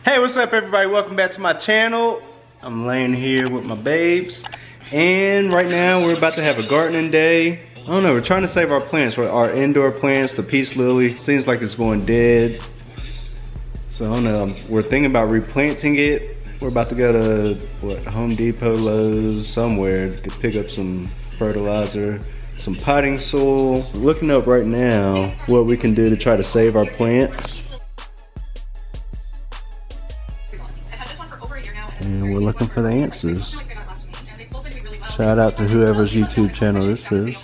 Hey, what's up everybody? Welcome back to my channel. I'm laying here with my babes. And right now we're about to have a gardening day. I don't know, we're trying to save our plants, our indoor plants, the peace lily. Seems like it's going dead. So I don't know, we're thinking about replanting it. We're about to go to, what, Home Depot, Lowe's, somewhere to pick up some fertilizer, some potting soil. We're looking up right now what we can do to try to save our plants. And we're looking for the answers. Shout out to whoever's YouTube channel this is.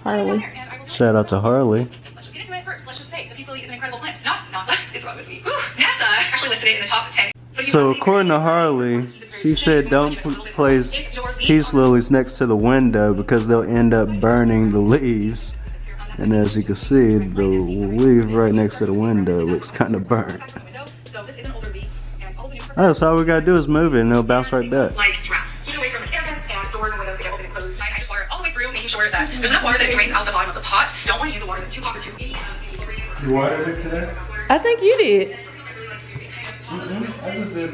Harley. Shout out to Harley. Let's just get into it first. Let's just say the peace lily is an incredible plant. NASA is what would be. NASA actually listed it in the top 10. So according to Harley, she said don't place peace lilies next to the window because they'll end up burning the leaves. And as you can see, the leaf right next to the window looks kind of burnt. Oh, so all we gotta do is move it and it'll bounce right back. Like drafts. Keep away from air vents and doors and windows that get open and closed. I just water it all the way through, making sure that there's enough water that it drains out the bottom of the pot. Don't want to use a water that's too hot or too heavy. You watered it today? I think you did. I just did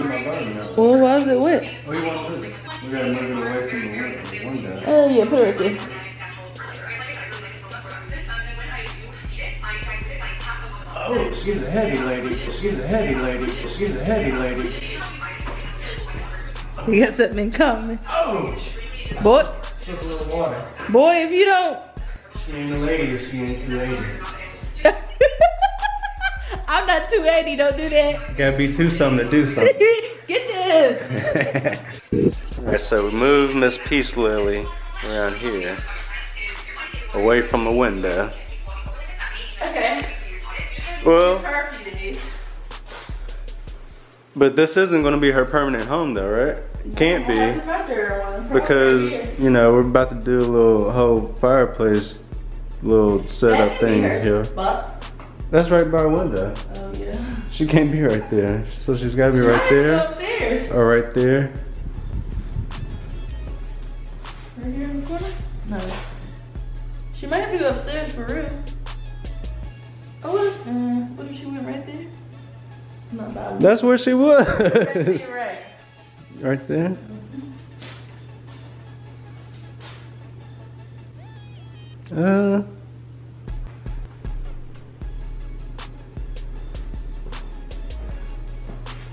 my garden. Well, why is it wet? What do you want to do? We gotta move it away from the window. Oh, yeah, put it right there. Oh, she's a heavy lady. She's a heavy lady. She's a heavy lady. We got something in common. Oh! Boy. Slip a little water. Boy, if you don't. She ain't a lady or she ain't 280. I'm not 280, don't do that. Gotta be two something to do something. Get this. Alright, so we moved Miss Peace Lily around here. Away from the window. Okay. Well, Perfect. but this isn't gonna be her permanent home though, right? It can't be. Because, you know, we're about to do a little whole fireplace, little setup thing here. That's right by our window. Oh, yeah. She can't be right there. So she's gotta be right there. Upstairs. Or right there. Right here in the corner? No. She might have to go upstairs for real. Oh, what if she went right there? Not bad. That's where she was. Right. Right there.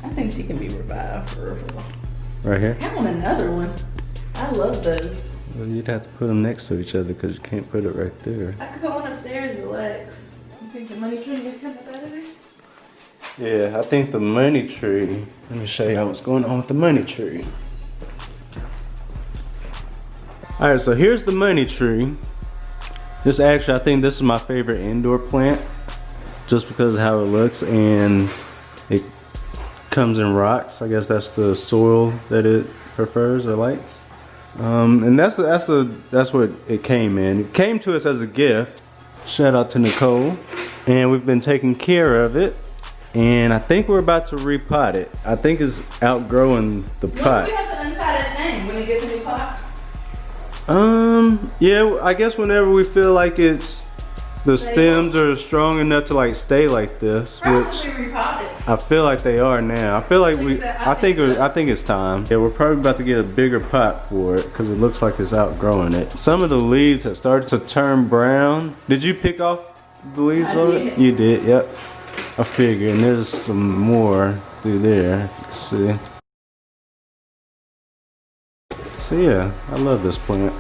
I think she can be revived for real. Right here. I want another one. I love those. Well, you'd have to put them next to each other because you can't put it right there. I could put one upstairs and relax. You think the money tree is coming out of there? Yeah, I think the money tree. Let me show y'all what's going on with the money tree. Alright, so here's the money tree. This actually, I think this is my favorite indoor plant. Just because of how it looks, and it comes in rocks. I guess that's the soil that it prefers or likes. And that's what it came in. It came to us as a gift. Shout out to Nicole. And we've been taking care of it. And I think we're about to repot it. I think it's outgrowing the pot. You have to untie that thing when it gets in the pot. Yeah, I guess whenever we feel like the stems are strong enough to like stay like this, which I feel like they are now. I feel like I think it's time. Yeah, we're probably about to get a bigger pot for it because it looks like it's outgrowing it. Some of the leaves have started to turn brown. Did you pick off the leaves of it? You did, yep. I figured, and there's some more through there, if you can see. So yeah, I love this plant.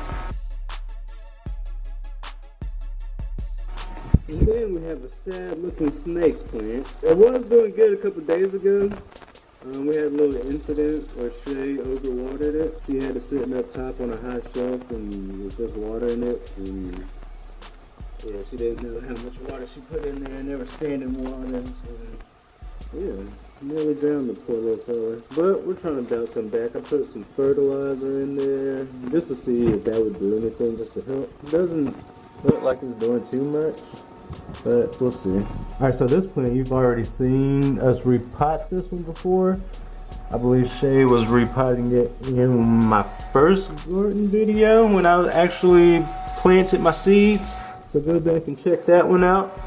And then we have a sad looking snake plant. It was doing good a couple days ago. We had a little incident where Shay overwatered it. She had it sitting up top on a high shelf and was just watering it. And yeah, she didn't know how much water she put in there, and they were standing water. So yeah, nearly drowned the poor little fella. But we're trying to bounce him back. I put some fertilizer in there just to see if that would do anything, just to help. It doesn't look like it's doing too much, but we'll see. Alright, so this plant, you've already seen us repot this one before. I believe Shay was repotting it in my first garden video when I actually planted my seeds. So go back and check that one out.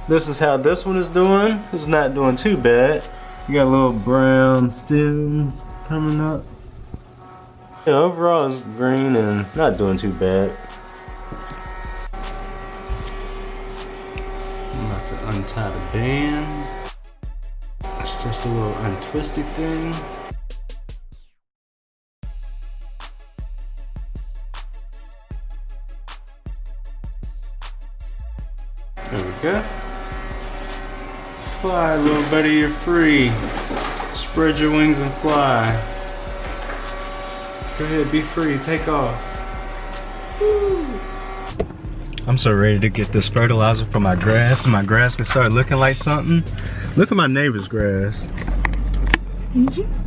This is how this one is doing. It's not doing too bad. You got a little brown stems coming up. Yeah, overall it's green and not doing too bad. I'm about to untie the band. It's just a little untwisted thing. There we go. Fly, little buddy, you're free. Spread your wings and fly. Go ahead, be free, take off. Woo. I'm so ready to get this fertilizer for my grass, and my grass can start looking like something. Look at my neighbor's grass.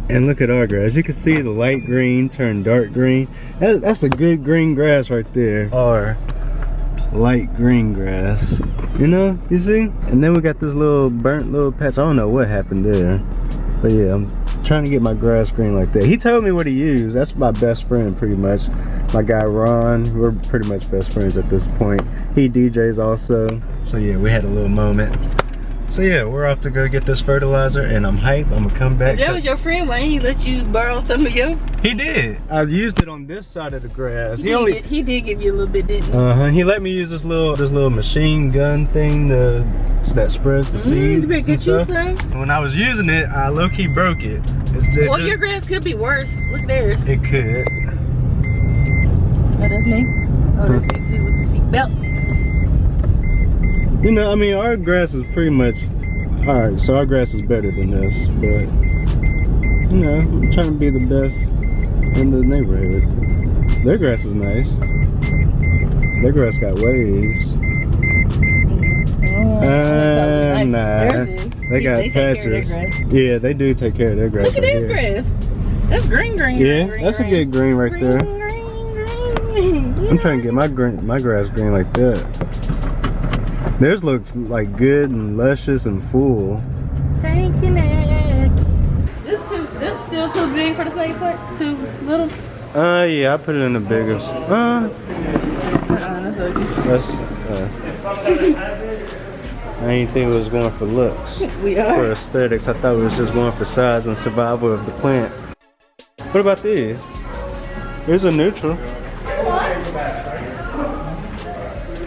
And look at our grass. You can see the light green turn dark green. That's a good green grass right there. Or light green grass. You know, you see? And then we got this little burnt little patch. I don't know what happened there. But yeah, I'm trying to get my grass green like that. He told me what he used. That's my best friend pretty much. My guy Ron, we're pretty much best friends at this point. He DJs also. So yeah, we had a little moment. So yeah, we're off to go get this fertilizer and I'm hyped. I'm gonna come back. If that was your friend, why didn't he let you borrow some of your? He did. I used it on this side of the grass. He did give you a little bit, didn't he? He let me use this little machine gun thing that spreads the seeds. You better get you some. When I was using it, I low-key broke it. Well, your grass could be worse. Look there. It could. Oh, that's me. Oh, that's you too with the seatbelt. You know, I mean, our grass is pretty much alright. So our grass is better than this, but you know, I'm trying to be the best in the neighborhood. Their grass is nice. Their grass got waves. Nah, they got patches. Yeah, they do take care of their grass. Look at their grass. That's green. Yeah, that's a good green right there. Green. I'm trying to get my grass green like that. Theirs looks like good and luscious and full. Thank you, next. This still too big for the same plant? Too little? Yeah, I put it in the bigger. I didn't think it was going for looks. We are. For aesthetics, I thought it was just going for size and survival of the plant. What about these? Here's a neutral.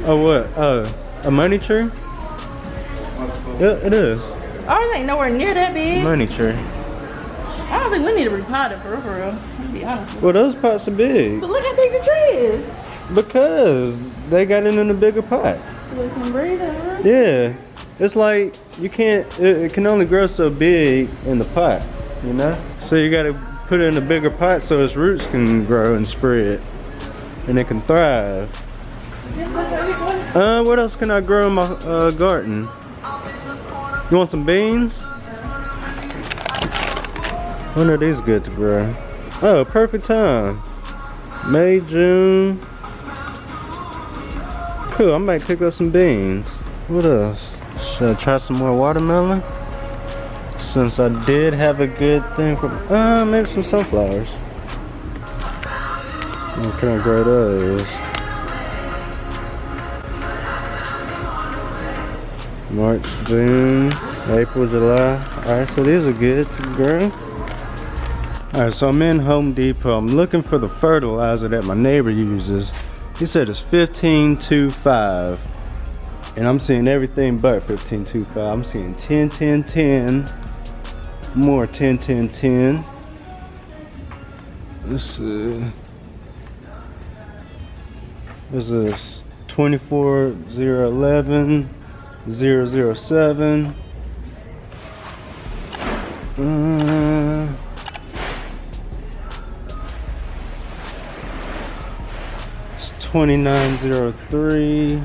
Oh, what? Oh, a money tree? Yeah, it is. Ours ain't nowhere near that big. Money tree. I don't think we need to repot it for real. To be honest. Well, those pots are big. But look how big the tree is. Because they got it in a bigger pot. So we can breathe it. Yeah. It's like you can't, it can only grow so big in the pot, you know? So you gotta put it in a bigger pot so its roots can grow and spread. And it can thrive. What else can I grow in my garden? You want some beans? When are these good to grow? Oh, perfect time. May, June. Cool, I might pick up some beans. What else? Should I try some more watermelon? Since I did have a good thing for, maybe some sunflowers. What can I grow those? March, June, April, July. Alright, so these are good to grow. Alright, so I'm in Home Depot. I'm looking for the fertilizer that my neighbor uses. He said it's 15-2-5. And I'm seeing everything but 15-2-5. I'm seeing 10-10-10. More 10-10-10. Let's see. This is 24-0-11. 007. It's 2903.